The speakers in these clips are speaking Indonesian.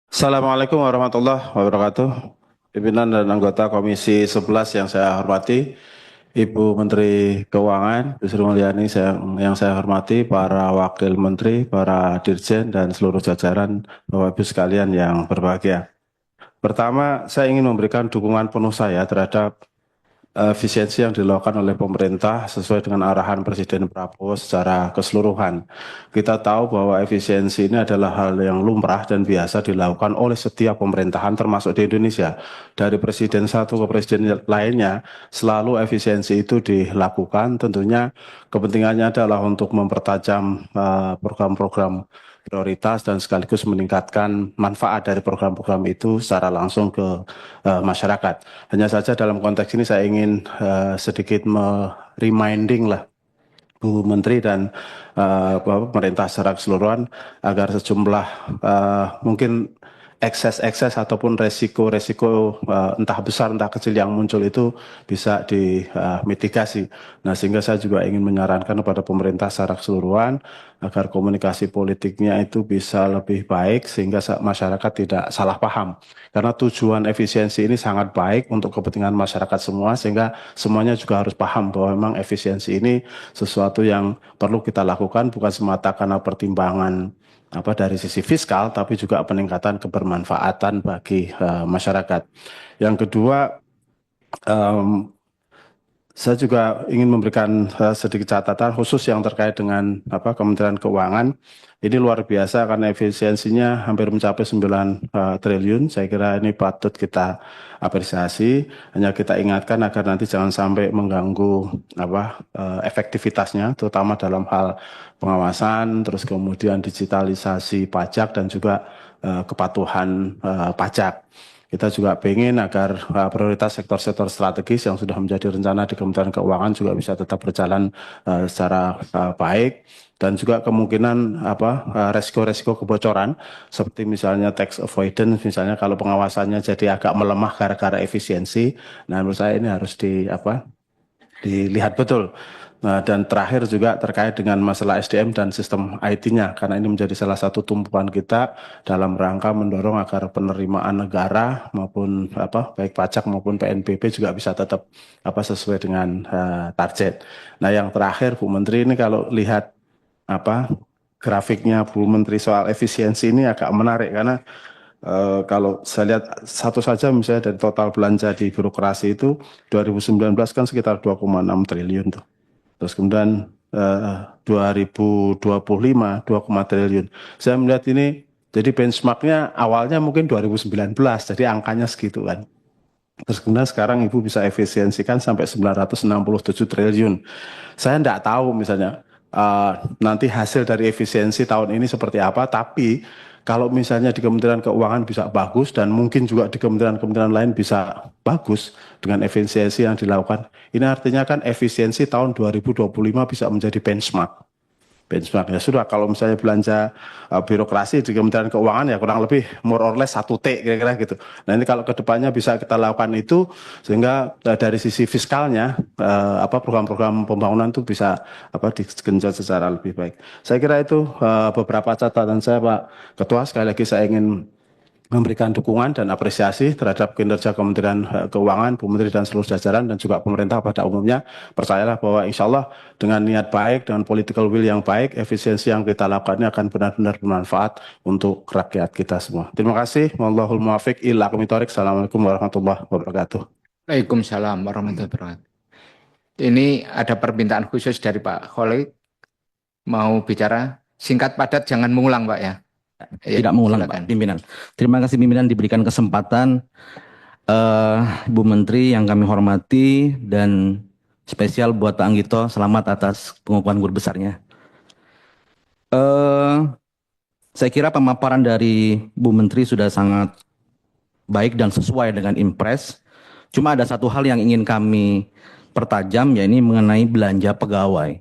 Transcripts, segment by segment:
Assalamualaikum warahmatullahi wabarakatuh. Pimpinan dan anggota Komisi 11 yang saya hormati, Ibu Menteri Keuangan, Bu Sri Mulyani yang saya hormati, para Wakil Menteri, para Dirjen, dan seluruh jajaran Bapak Ibu sekalian yang berbahagia. Pertama, saya ingin memberikan dukungan penuh saya terhadap efisiensi yang dilakukan oleh pemerintah sesuai dengan arahan Presiden Prabowo secara keseluruhan. Kita tahu bahwa efisiensi ini adalah hal yang lumrah dan biasa dilakukan oleh setiap pemerintahan termasuk di Indonesia. Dari presiden satu ke presiden lainnya, selalu efisiensi itu dilakukan. Tentunya kepentingannya adalah untuk mempertajam program-program prioritas dan sekaligus meningkatkan manfaat dari program-program itu secara langsung ke masyarakat. Hanya saja dalam konteks ini saya ingin sedikit reminding lah Bu Menteri dan pemerintah secara keseluruhan agar sejumlah mungkin ekses-ekses ataupun resiko-resiko entah besar entah kecil yang muncul itu bisa dimitigasi. Nah, sehingga saya juga ingin menyarankan kepada pemerintah secara keseluruhan agar komunikasi politiknya itu bisa lebih baik sehingga masyarakat tidak salah paham. Karena tujuan efisiensi ini sangat baik untuk kepentingan masyarakat semua sehingga semuanya juga harus paham bahwa memang efisiensi ini sesuatu yang perlu kita lakukan bukan semata karena pertimbangan dari sisi fiskal, tapi juga peningkatan kebermanfaatan bagi masyarakat. Yang kedua, um, saya juga ingin memberikan sedikit catatan khusus yang terkait dengan Kementerian Keuangan. Ini luar biasa karena efisiensinya hampir mencapai 9 triliun. Saya kira ini patut kita apresiasi. Hanya kita ingatkan agar nanti jangan sampai mengganggu efektivitasnya, terutama dalam hal pengawasan, terus kemudian digitalisasi pajak dan juga kepatuhan pajak. Kita juga ingin agar prioritas sektor-sektor strategis yang sudah menjadi rencana di Kementerian Keuangan juga bisa tetap berjalan secara baik dan juga kemungkinan resiko-resiko kebocoran seperti misalnya tax avoidance, misalnya kalau pengawasannya jadi agak melemah gara-gara efisiensi. Nah, menurut saya ini harus dilihat betul. Nah, dan terakhir juga terkait dengan masalah SDM dan sistem IT-nya, karena ini menjadi salah satu tumpuan kita dalam rangka mendorong agar penerimaan negara maupun baik pajak maupun PNBP juga bisa tetap sesuai dengan target. Nah, yang terakhir Bu Menteri, ini kalau lihat grafiknya Bu Menteri soal efisiensi ini agak menarik karena kalau saya lihat satu saja misalnya dari total belanja di birokrasi itu 2019 kan sekitar 2,6 triliun tuh. Terus kemudian 2025 2, triliun. Saya melihat ini jadi benchmarknya awalnya mungkin 2019, jadi angkanya segitu kan. Terus kemudian sekarang Ibu bisa efisiensikan sampai 967 triliun. Saya tidak tahu misalnya nanti hasil dari efisiensi tahun ini seperti apa, tapi kalau misalnya di Kementerian Keuangan bisa bagus dan mungkin juga di kementerian-kementerian lain bisa bagus dengan efisiensi yang dilakukan, ini artinya kan efisiensi tahun 2025 bisa menjadi benchmark. Benchmark ya sudah, kalau misalnya belanja birokrasi di Kementerian Keuangan ya kurang lebih more or less 1T kira-kira gitu. Nah, ini kalau kedepannya bisa kita lakukan itu sehingga dari sisi fiskalnya program-program pembangunan itu bisa digenjot secara lebih baik. Saya kira itu beberapa catatan saya, Pak Ketua. Sekali lagi saya ingin memberikan dukungan dan apresiasi terhadap kinerja Kementerian Keuangan, Bu Menteri dan seluruh jajaran dan juga pemerintah pada umumnya. Percayalah bahwa insya Allah dengan niat baik, dengan political will yang baik, efisiensi yang kita lakukan ini akan benar-benar bermanfaat untuk rakyat kita semua. Terima kasih. Wallahul muwaffiq ila aqwamit thoriq. Assalamualaikum warahmatullahi wabarakatuh. Waalaikumsalam warahmatullahi wabarakatuh. Ini ada permintaan khusus dari Pak Khalid, mau bicara singkat padat, jangan mengulang Pak ya. Tidak mengulang Pak Pimpinan. Terima kasih Pimpinan diberikan kesempatan. Ibu Menteri yang kami hormati dan spesial buat Pak Anggito, selamat atas pengukuhan guru besarnya. Saya kira pemaparan dari Bu Menteri sudah sangat baik dan sesuai dengan impres. Cuma ada satu hal yang ingin kami pertajam, yaitu mengenai belanja pegawai.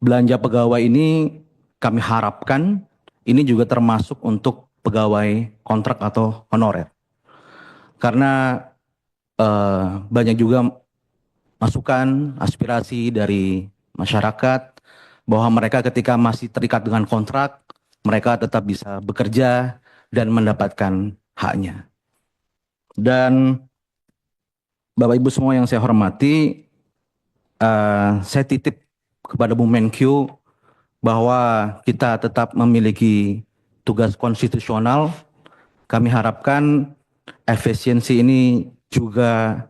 Belanja pegawai ini kami harapkan ini juga termasuk untuk pegawai kontrak atau honorer. Karena banyak juga masukan, aspirasi dari masyarakat bahwa mereka ketika masih terikat dengan kontrak, mereka tetap bisa bekerja dan mendapatkan haknya. Dan Bapak Ibu semua yang saya hormati, saya titip kepada Bu Menkyu bahwa kita tetap memiliki tugas konstitusional. Kami harapkan efisiensi ini juga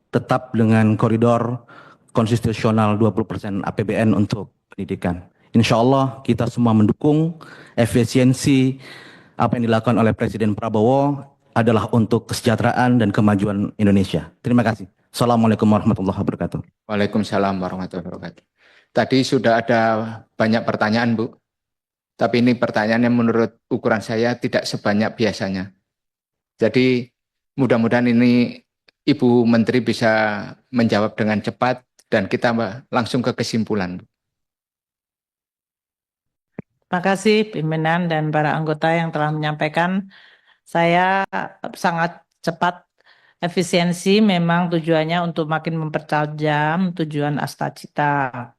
tetap dengan koridor konstitusional 20% APBN untuk pendidikan. Insya Allah kita semua mendukung efisiensi apa yang dilakukan oleh Presiden Prabowo adalah untuk kesejahteraan dan kemajuan Indonesia. Terima kasih. Assalamualaikum warahmatullahi wabarakatuh. Waalaikumsalam warahmatullahi wabarakatuh. Tadi sudah ada banyak pertanyaan, Bu. Tapi ini pertanyaan yang menurut ukuran saya tidak sebanyak biasanya. Jadi mudah-mudahan ini Ibu Menteri bisa menjawab dengan cepat dan kita langsung ke kesimpulan. Terima kasih pimpinan dan para anggota yang telah menyampaikan. Saya sangat cepat. Efisiensi memang tujuannya untuk makin mempertajam tujuan Astacita.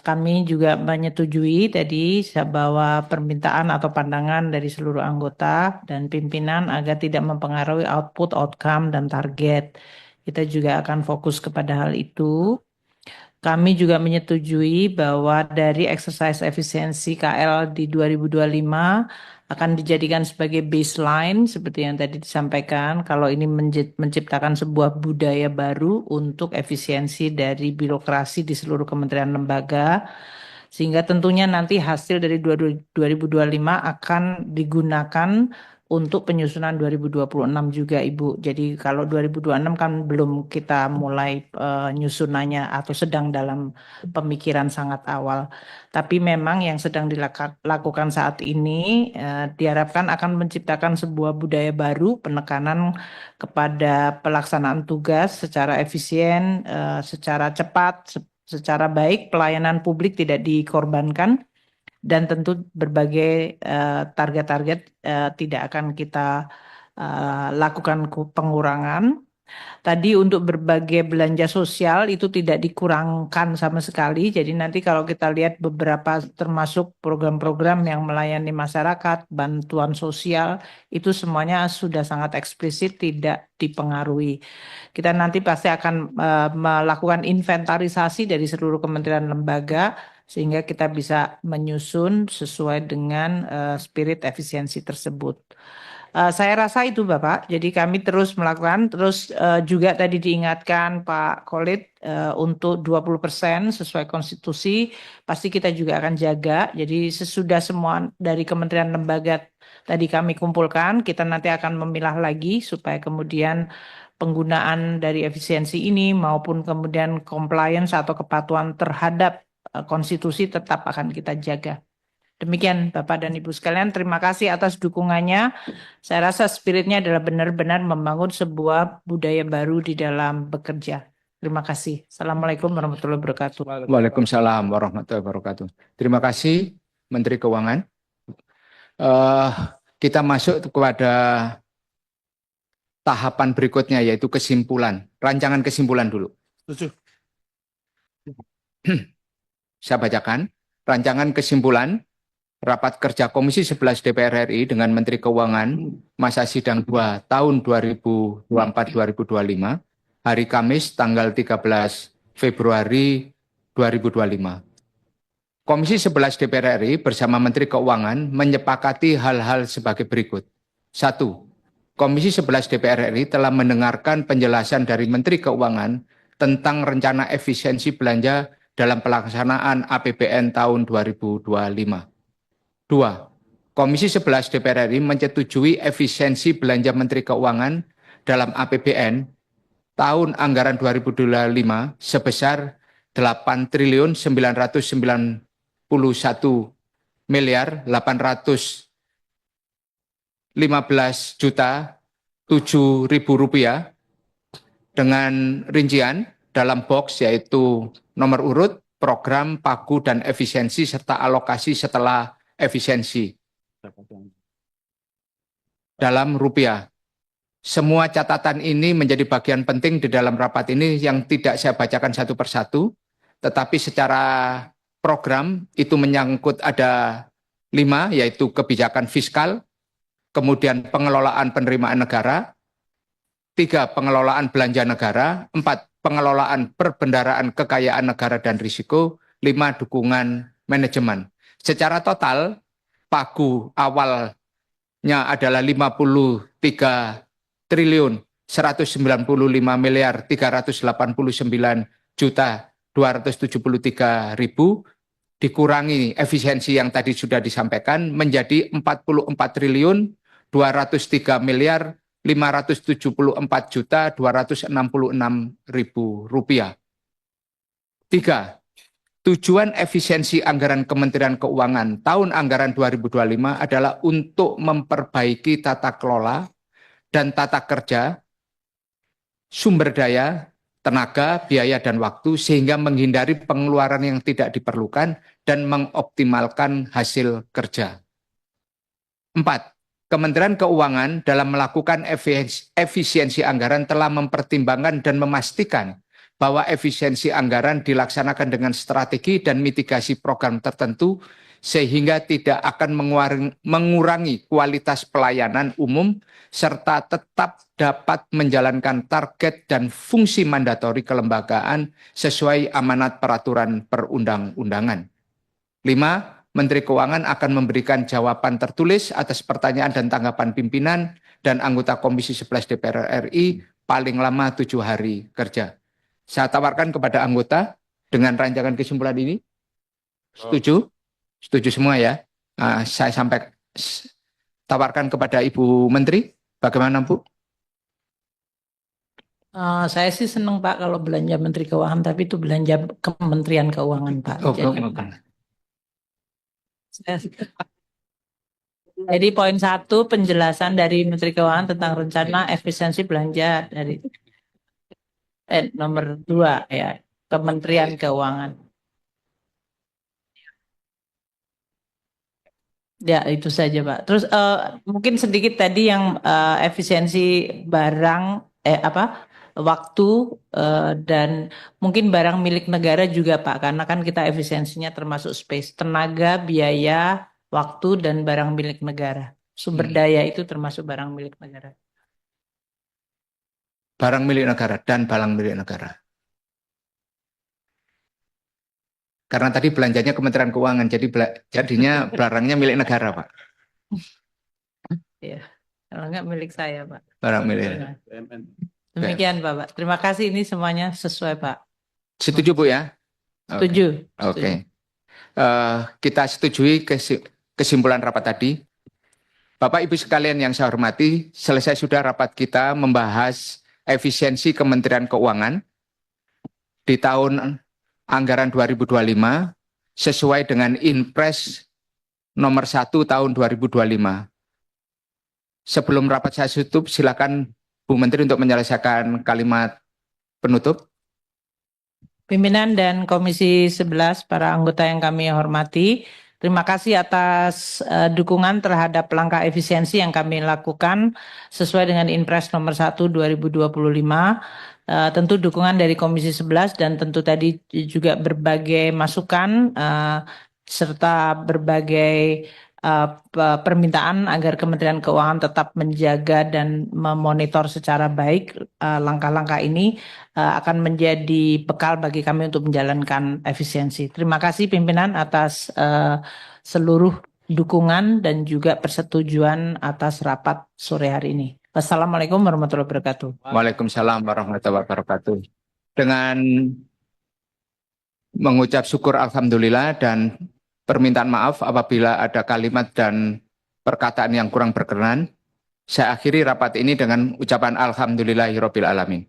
Kami juga menyetujui tadi bahwa permintaan atau pandangan dari seluruh anggota dan pimpinan agar tidak mempengaruhi output, outcome, dan target. Kita juga akan fokus kepada hal itu. Kami juga menyetujui bahwa dari exercise efisiensi KL di 2025 akan dijadikan sebagai baseline seperti yang tadi disampaikan kalau ini menciptakan sebuah budaya baru untuk efisiensi dari birokrasi di seluruh kementerian lembaga sehingga tentunya nanti hasil dari 2025 akan digunakan untuk penyusunan 2026 juga Ibu. Jadi kalau 2026 kan belum kita mulai nyusunannya atau sedang dalam pemikiran sangat awal. Tapi memang yang sedang dilakukan saat ini diharapkan akan menciptakan sebuah budaya baru, penekanan kepada pelaksanaan tugas secara efisien, secara cepat, secara baik, pelayanan publik tidak dikorbankan. Dan tentu berbagai target-target tidak akan kita lakukan pengurangan. Tadi untuk berbagai belanja sosial itu tidak dikurangkan sama sekali. Jadi nanti kalau kita lihat beberapa termasuk program-program yang melayani masyarakat, bantuan sosial, itu semuanya sudah sangat eksplisit tidak dipengaruhi. Kita nanti pasti akan melakukan inventarisasi dari seluruh kementerian lembaga sehingga kita bisa menyusun sesuai dengan spirit efisiensi tersebut. Saya rasa itu Bapak, jadi kami terus melakukan, terus juga tadi diingatkan Pak Khalid untuk 20% sesuai konstitusi, pasti kita juga akan jaga, jadi sesudah semua dari kementerian lembaga tadi kami kumpulkan, kita nanti akan memilah lagi supaya kemudian penggunaan dari efisiensi ini maupun kemudian compliance atau kepatuhan terhadap konstitusi tetap akan kita jaga. Demikian Bapak dan Ibu sekalian, terima kasih atas dukungannya. Saya rasa spiritnya adalah benar-benar membangun sebuah budaya baru di dalam bekerja. Terima kasih. Assalamualaikum warahmatullahi wabarakatuh. Waalaikumsalam warahmatullahi wabarakatuh. Terima kasih Menteri Keuangan. Kita masuk kepada tahapan berikutnya yaitu kesimpulan. Rancangan kesimpulan dulu. Saya bacakan. Rancangan kesimpulan Rapat Kerja Komisi 11 DPR RI dengan Menteri Keuangan masa sidang 2 tahun 2024-2025 hari Kamis tanggal 13 Februari 2025. Komisi 11 DPR RI bersama Menteri Keuangan menyepakati hal-hal sebagai berikut. 1. Komisi 11 DPR RI telah mendengarkan penjelasan dari Menteri Keuangan tentang rencana efisiensi belanja dalam pelaksanaan APBN tahun 2025. 2. Komisi 11 DPR RI menyetujui efisiensi belanja Menteri Keuangan dalam APBN tahun anggaran 2025 sebesar 8.991.815.007.000 rupiah dengan rincian dalam box yaitu nomor urut, program, pagu, dan efisiensi serta alokasi setelah efisiensi dalam rupiah. Semua catatan ini menjadi bagian penting di dalam rapat ini yang tidak saya bacakan satu persatu, tetapi secara program itu menyangkut ada 5 yaitu kebijakan fiskal, kemudian pengelolaan penerimaan negara, 3 pengelolaan belanja negara, 4 pengelolaan perbendaharaan kekayaan negara dan risiko, 5 dukungan manajemen. Secara total, pagu awalnya adalah 53 triliun 195 miliar 389 juta 273 ribu, dikurangi efisiensi yang tadi sudah disampaikan menjadi 44 triliun 203 miliar 574 juta 266 ribu rupiah. 3. Tujuan efisiensi anggaran Kementerian Keuangan tahun anggaran 2025 adalah untuk memperbaiki tata kelola dan tata kerja, sumber daya, tenaga, biaya, dan waktu sehingga menghindari pengeluaran yang tidak diperlukan dan mengoptimalkan hasil kerja. 4. Kementerian Keuangan dalam melakukan efisiensi anggaran telah mempertimbangkan dan memastikan bahwa efisiensi anggaran dilaksanakan dengan strategi dan mitigasi program tertentu sehingga tidak akan mengurangi kualitas pelayanan umum serta tetap dapat menjalankan target dan fungsi mandatori kelembagaan sesuai amanat peraturan perundang-undangan. 5. Menteri Keuangan akan memberikan jawaban tertulis atas pertanyaan dan tanggapan pimpinan dan anggota Komisi 11 DPR RI paling lama 7 hari kerja. Saya tawarkan kepada anggota dengan rancangan kesimpulan ini. Setuju? Setuju semua ya? Saya sampai tawarkan kepada Ibu Menteri. Bagaimana Bu? Saya sih senang Pak kalau belanja Menteri Keuangan, tapi itu belanja Kementerian Keuangan Pak. Jadi poin 1 penjelasan dari Menteri Keuangan tentang rencana efisiensi belanja dari nomor 2 ya, Kementerian Keuangan. Ya, itu saja Pak. Terus mungkin sedikit tadi yang efisiensi barang waktu dan mungkin barang milik negara juga Pak, karena kan kita efisiensinya termasuk space, tenaga, biaya, waktu, dan barang milik negara. Sumber daya itu termasuk barang milik negara. Barang milik negara dan barang milik negara. Karena tadi belanjanya Kementerian Keuangan, jadi jadinya barangnya milik negara, Pak. Iya, kalau enggak milik saya, Pak. Barang milik. Demikian, Pak. Terima kasih, ini semuanya sesuai, Pak. Setuju, Bu ya? Setuju. Oke. Kita setujui kesimpulan rapat tadi. Bapak Ibu sekalian yang saya hormati, selesai sudah rapat kita membahas efisiensi Kementerian Keuangan di tahun anggaran 2025 sesuai dengan Inpres nomor 1 tahun 2025. Sebelum rapat saya tutup, silakan Bu Menteri untuk menyelesaikan kalimat penutup. Pimpinan dan Komisi 11, para anggota yang kami hormati, terima kasih atas dukungan terhadap langkah efisiensi yang kami lakukan sesuai dengan Inpres nomor 1 2025. Tentu dukungan dari Komisi 11 dan tentu tadi juga berbagai masukan serta berbagai permintaan agar Kementerian Keuangan tetap menjaga dan memonitor secara baik langkah-langkah ini akan menjadi bekal bagi kami untuk menjalankan efisiensi. Terima kasih pimpinan atas seluruh dukungan dan juga persetujuan atas rapat sore hari ini. Wassalamualaikum warahmatullahi wabarakatuh. Waalaikumsalam warahmatullahi wabarakatuh. Dengan mengucap syukur alhamdulillah dan permintaan maaf apabila ada kalimat dan perkataan yang kurang berkenan, saya akhiri rapat ini dengan ucapan alhamdulillahirabbil alamin.